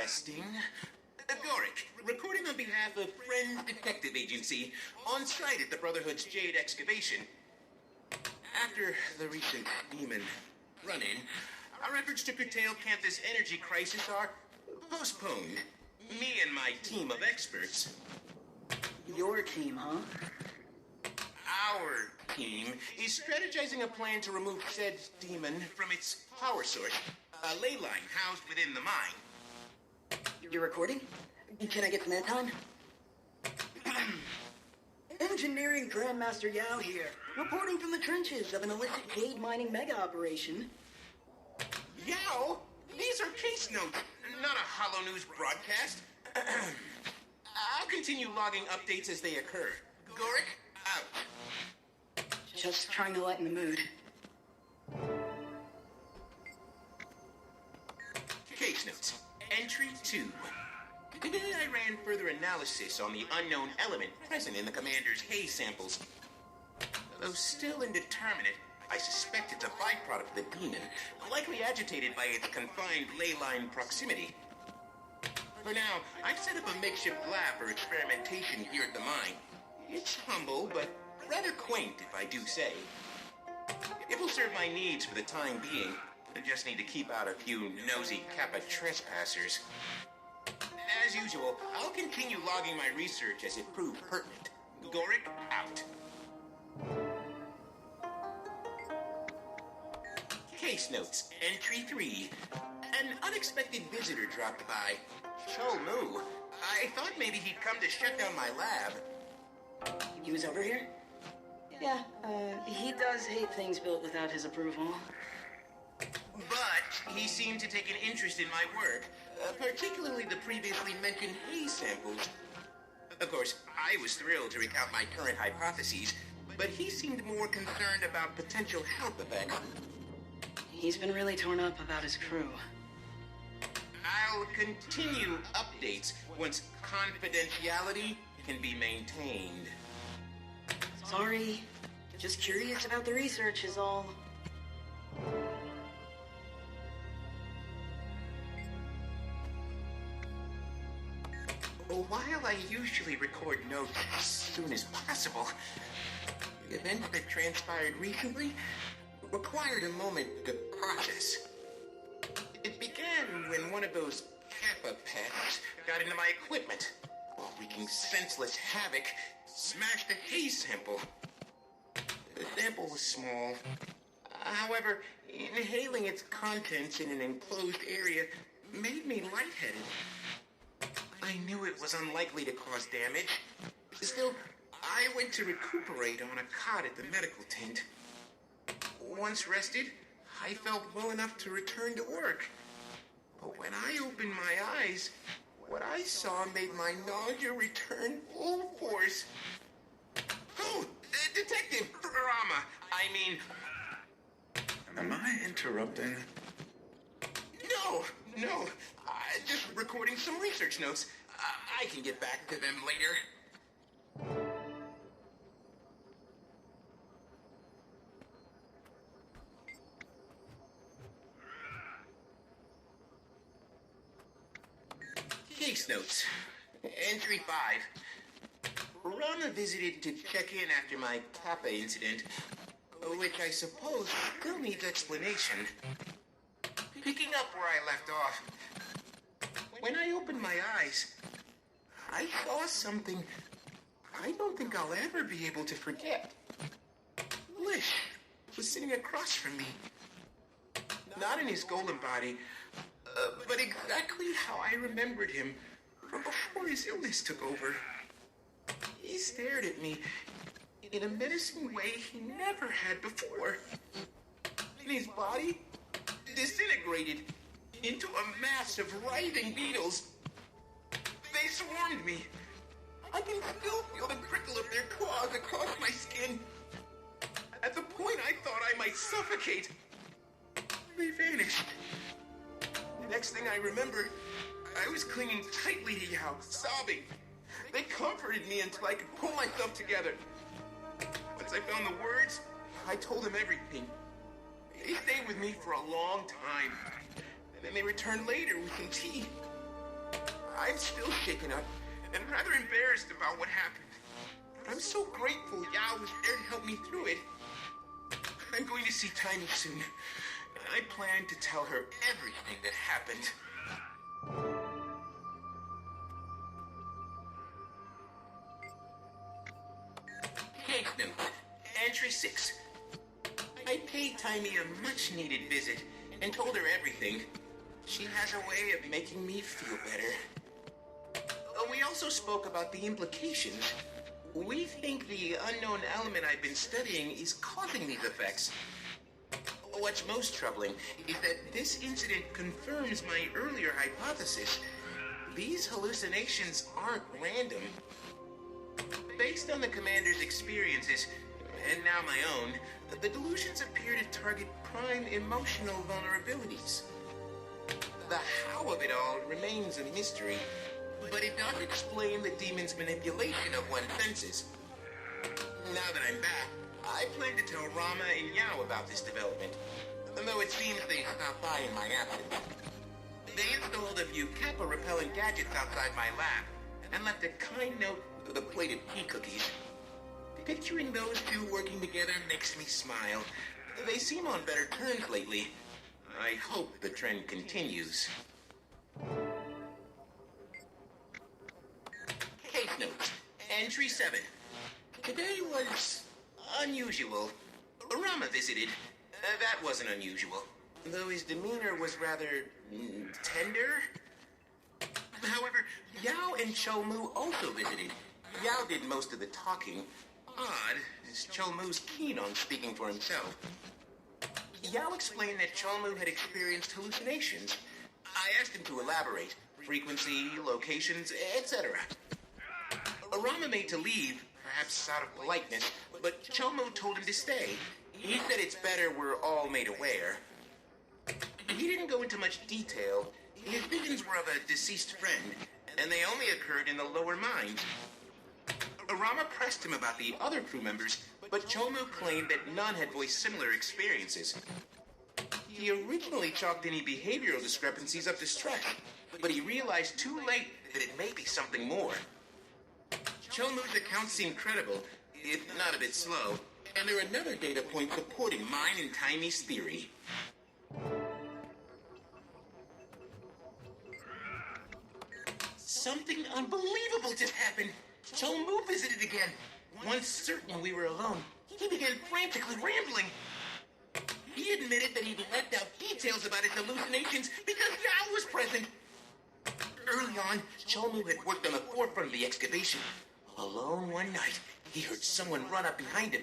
Testing. Gorrik, recording on behalf of Friend Detective Agency, on site at the Brotherhood's Jade excavation. After the recent demon run-in, our efforts to curtail Canthus' energy crisis are postponed. Me and my team of experts. Your team, huh? Our team is strategizing a plan to remove said demon from its power source, a ley line housed within the mine. You're recording? Can I get some airtime? Engineering Grandmaster Yao here, reporting from the trenches of an illicit jade mining mega operation. Yao? These are case notes, not a Hollow News broadcast. I'll continue logging updates as they occur. Gorrik, out. Just trying to lighten the mood. Case notes. Entry 2. Today I ran further analysis on the unknown element present in the commander's haze samples. Though still indeterminate, I suspect it's a byproduct of the demon, likely agitated by its confined ley line proximity. For now, I've set up a makeshift lab for experimentation here at the mine. It's humble, but rather quaint, if I do say. It will serve my needs for the time being. I just need to keep out a few nosy Kappa trespassers. As usual, I'll continue logging my research as it proves pertinent. Gorrik, out. Case notes. Entry 3. An unexpected visitor dropped by. Cho Mu. I thought maybe he'd come to shut down my lab. He was over here? Yeah, he does hate things built without his approval. But he seemed to take an interest in my work, particularly the previously mentioned haze samples. Of course, I was thrilled to recount my current hypotheses, but he seemed more concerned about potential health effects. He's been really torn up about his crew. I'll continue updates once confidentiality can be maintained. Sorry, just curious about the research is all. While I usually record notes as soon as possible, the event that transpired recently required a moment to process. It began when one of those Kappa pets got into my equipment, while wreaking senseless havoc, smashed a haze sample. The sample was small. However, inhaling its contents in an enclosed area made me lightheaded. I knew it was unlikely to cause damage. Still, I went to recuperate on a cot at the medical tent. Once rested, I felt well enough to return to work. But when I opened my eyes, what I saw made my nausea return full force. Oh, Detective Rama, I mean... Am I interrupting? No, just recording some research notes. I can get back to them later. Case notes. Entry 5. Rana visited to check in after my Kappa incident, which I suppose still needs explanation. Picking up where I left off. When I opened my eyes, I saw something I don't think I'll ever be able to forget. Lish was sitting across from me. Not in his golem body, but exactly how I remembered him before his illness took over. He stared at me in a menacing way he never had before. And his body disintegrated into a mass of writhing beetles. They swarmed me. I can still feel the prickle of their claws across my skin. At the point I thought I might suffocate, they vanished. The next thing I remembered, I was clinging tightly to Yao, sobbing. They comforted me until I could pull myself together. Once I found the words, I told them everything. They stayed with me for a long time. And then they returned later with some tea. I'm still shaken up and rather embarrassed about what happened. But I'm so grateful Yao was there to help me through it. I'm going to see Tiny soon, and I plan to tell her everything that happened. Case note, entry 6. I paid Tiny a much-needed visit and told her everything. She has a way of making me feel better. We also spoke about the implications. We think the unknown element I've been studying is causing these effects. What's most troubling is that this incident confirms my earlier hypothesis. These hallucinations aren't random. Based on the commander's experiences, and now my own, the delusions appear to target prime emotional vulnerabilities. The how of it all remains a mystery, but it does explain the demon's manipulation of one's senses. Now that I'm back, I plan to tell Rama and Yao about this development, though it seems they stopped by in my absence. They installed a few Kappa-repellent gadgets outside my lab, and left a kind note with a plate of pea cookies. Picturing those two working together makes me smile. They seem on better terms lately. I hope the trend continues. Case notes. Entry 7. Today was unusual. Rama visited. That wasn't unusual, though his demeanor was rather tender. However, Yao and Cholmu also visited. Yao did most of the talking. Odd, as Cholmu's keen on speaking for himself. Yao explained that Cholmu had experienced hallucinations. I asked him to elaborate. Frequency, locations, etc. Rama made to leave, perhaps out of politeness, but Cholmu told him to stay. He said it's better we're all made aware. He didn't go into much detail. His visions were of a deceased friend, and they only occurred in the lower mind. Rama pressed him about the other crew members, but Cholmu claimed that none had voiced similar experiences. He originally chalked any behavioral discrepancies up to stress, but he realized too late that it may be something more. Cholmu's account seemed credible, if not a bit slow, and there are another data point supporting mine and Tiny's theory. Something unbelievable just happened. Cholmu visited again. Once certain we were alone, he began frantically rambling. He admitted that he'd left out details about his hallucinations because Yao was present. Early on, Cholmu had worked on the forefront of the excavation. Alone one night, he heard someone run up behind him.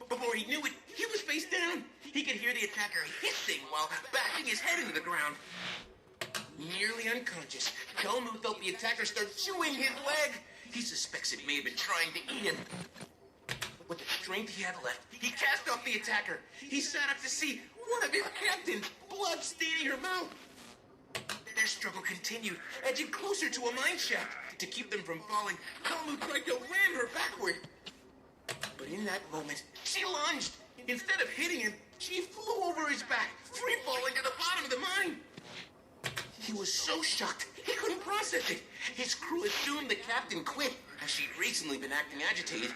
Before he knew it, he was face down. He could hear the attacker hissing while bashing his head into the ground. Nearly unconscious, Cholmu felt the attacker start chewing his leg. He suspects it may have been trying to eat him. With the strength he had left, he cast off the attacker. He sat up to see one of his captains, blood staining her mouth. Their struggle continued, edging closer to a mine shaft. To keep them from falling, Cholmu tried to ram her backward. But in that moment, she lunged. Instead of hitting him, she flew over his back, free-falling to the bottom of the mine. He was so shocked, he couldn't process it. His crew assumed the captain quit, as she'd recently been acting agitated.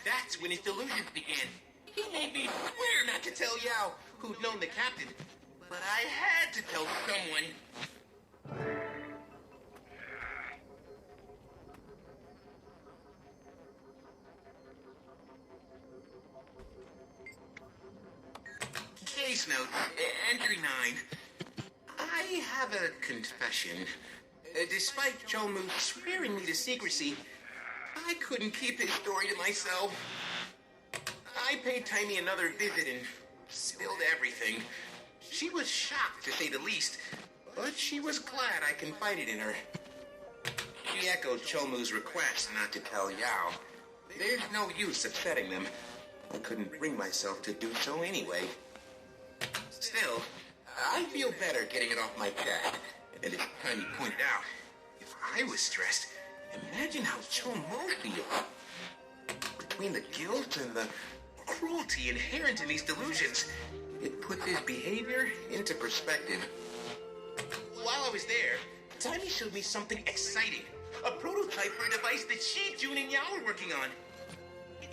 That's when his delusions began. He made me swear not to tell Yao, who'd known the captain. But I had to tell someone. Case note, entry 9. I have a confession. Despite Cholmu swearing me to secrecy, I couldn't keep his story to myself. I paid Tiny another visit and spilled everything. She was shocked, to say the least, but she was glad I confided in her. She echoed Cholmu's request not to tell Yao. There's no use upsetting them. I couldn't bring myself to do so anyway. Still, I feel better getting it off my chest. And as Tiny pointed out, if I was stressed, imagine how Cholmu feels. Between the guilt and the cruelty inherent in these delusions, it puts his behavior into perspective. While I was there, Timmy showed me something exciting. A prototype for a device that she, June, and Yao are working on.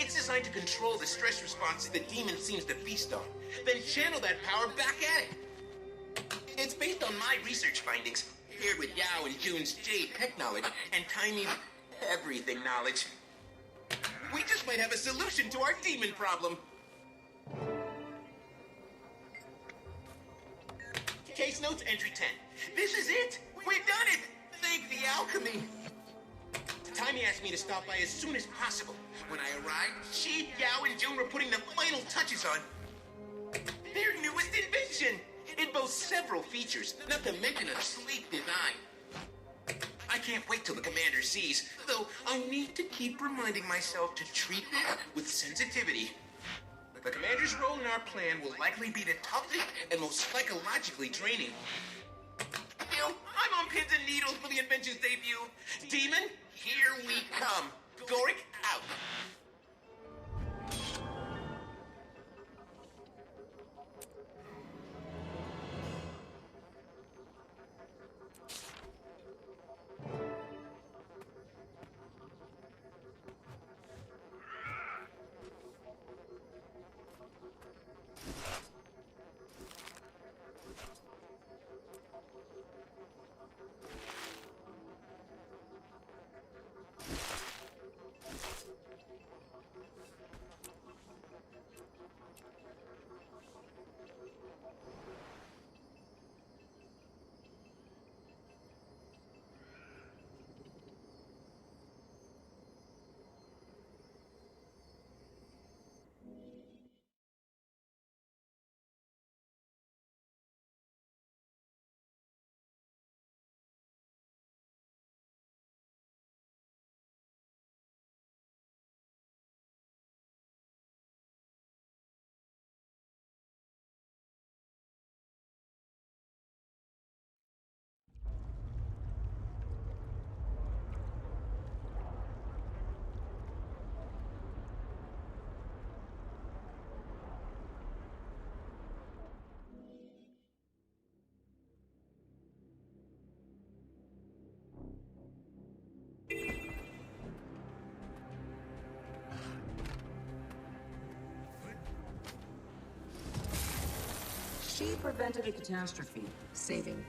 It's designed to control the stress response the demon seems to feast on, then channel that power back at it. It's based on my research findings, paired with Yao and June's Jade tech knowledge, and Tiny's everything knowledge. We just might have a solution to our demon problem. Case notes, entry 10. This is it! We've done it! Thank the alchemy! Timmy asked me to stop by as soon as possible. When I arrived, she, Yao, and June were putting the final touches on their newest invention. It boasts several features, not to mention a sleek design. I can't wait till the commander sees, though I need to keep reminding myself to treat this with sensitivity. The commander's role in our plan will likely be the toughest and most psychologically draining. You know, I'm on pins and needles for the invention's debut. Demon, here we come. Gorrik, out. She prevented a catastrophe, saving